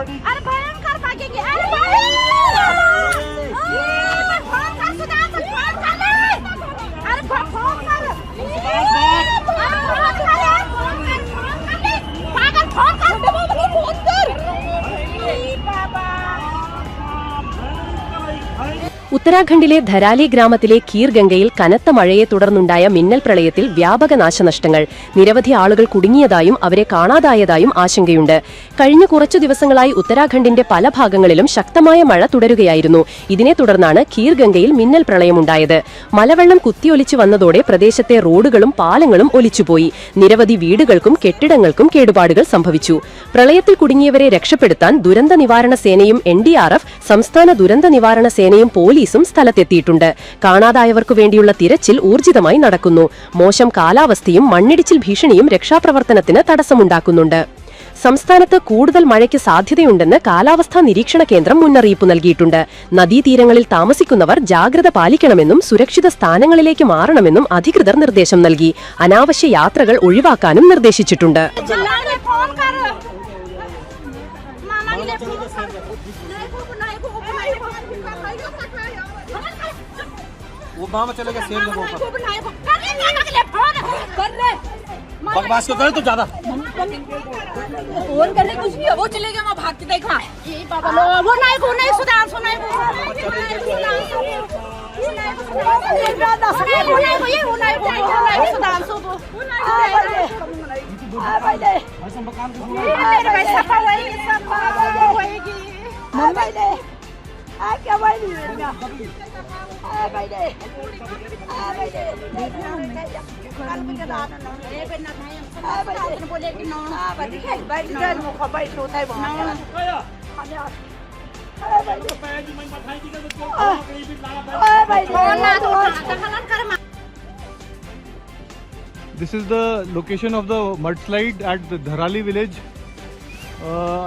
अरे भयंकर भागेंगे। अरे भाई फोन कर सुधा से फोन कर ले। अरे फोन कर पागल फोन कर फोन कर बाबा। ഉത്തരാഖണ്ഡിലെ ധരാലി ഗ്രാമത്തിലെ ഖീർഗംഗയിൽ കനത്ത മഴയെ തുടർന്നുണ്ടായ മിന്നൽ പ്രളയത്തിൽ വ്യാപക നാശനഷ്ടങ്ങൾ. നിരവധി ആളുകൾ കുടുങ്ങിയതായും അവരെ കാണാതായതായും ആശങ്കയുണ്ട്. കഴിഞ്ഞ കുറച്ചു ദിവസങ്ങളായി ഉത്തരാഖണ്ഡിന്റെ പല ഭാഗങ്ങളിലും ശക്തമായ മഴ തുടരുകയായിരുന്നു. ഇതിനെ തുടർന്നാണ് ഖീർഗംഗയിൽ മിന്നൽ പ്രളയമുണ്ടായത്. മലവെള്ളം കുത്തിയൊലിച്ചു വന്നതോടെ പ്രദേശത്തെ റോഡുകളും പാലങ്ങളും ഒലിച്ചുപോയി. നിരവധി വീടുകൾക്കും കെട്ടിടങ്ങൾക്കും കേടുപാടുകൾ സംഭവിച്ചു. പ്രളയത്തിൽ കുടുങ്ങിയവരെ രക്ഷപ്പെടുത്താൻ ദുരന്ത നിവാരണ സേനയും NDRF, സംസ്ഥാന ദുരന്ത നിവാരണ സേനയും പോലീസും സ്ഥലത്തെത്തിയിട്ടുണ്ട്. കാണാതായവർക്കു വേണ്ടിയുള്ള തിരച്ചിൽ ഊർജിതമായി നടക്കുന്നു. മോശം കാലാവസ്ഥയും മണ്ണിടിച്ചിൽ ഭീഷണിയും രക്ഷാപ്രവർത്തനത്തിന് തടസ്സമുണ്ടാക്കുന്നുണ്ട്. സംസ്ഥാനത്ത് കൂടുതൽ മഴയ്ക്ക് സാധ്യതയുണ്ടെന്ന് കാലാവസ്ഥാ നിരീക്ഷണ കേന്ദ്രം മുന്നറിയിപ്പ് നൽകിയിട്ടുണ്ട്. നദീതീരങ്ങളിൽ താമസിക്കുന്നവർ ജാഗ്രത പാലിക്കണമെന്നും സുരക്ഷിത സ്ഥാനങ്ങളിലേക്ക് മാറണമെന്നും അധികൃതർ നിർദ്ദേശം നൽകി. അനാവശ്യ യാത്രകൾ ഒഴിവാക്കാനും നിർദ്ദേശിച്ചിട്ടുണ്ട്. वो वहाँ चलेगा शेर लोगों का बकवास क्यों करे तू ज्यादा फोन करने कुछ नहीं है। वो चलेगा वहाँ भाग के देखा वो नहीं सुधांशु नहीं Sudhanshu This is the location of the mudslide at the Dharali village.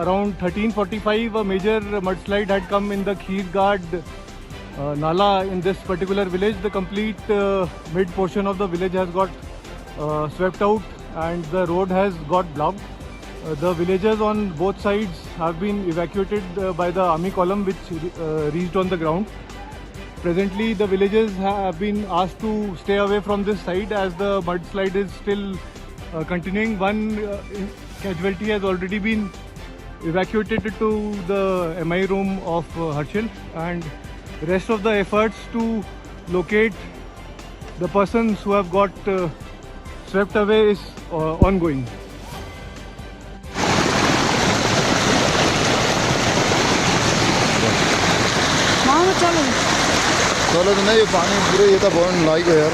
Around 13:45, a major mudslide had come in the Kheergad Nala in this particular village. The complete mid portion of the village has got swept out and the road has got blocked. The villagers on both sides have been evacuated by the army column which reached on the ground. Presently, the villagers have been asked to stay away from this side as the mudslide is still continuing. One casualty has already been evacuated to the MI room of Harshil, and rest of the efforts to locate the persons who have got swept away is ongoing. चलो तो नहीं, ये पानी पूरे ये तो बहुत like है यार।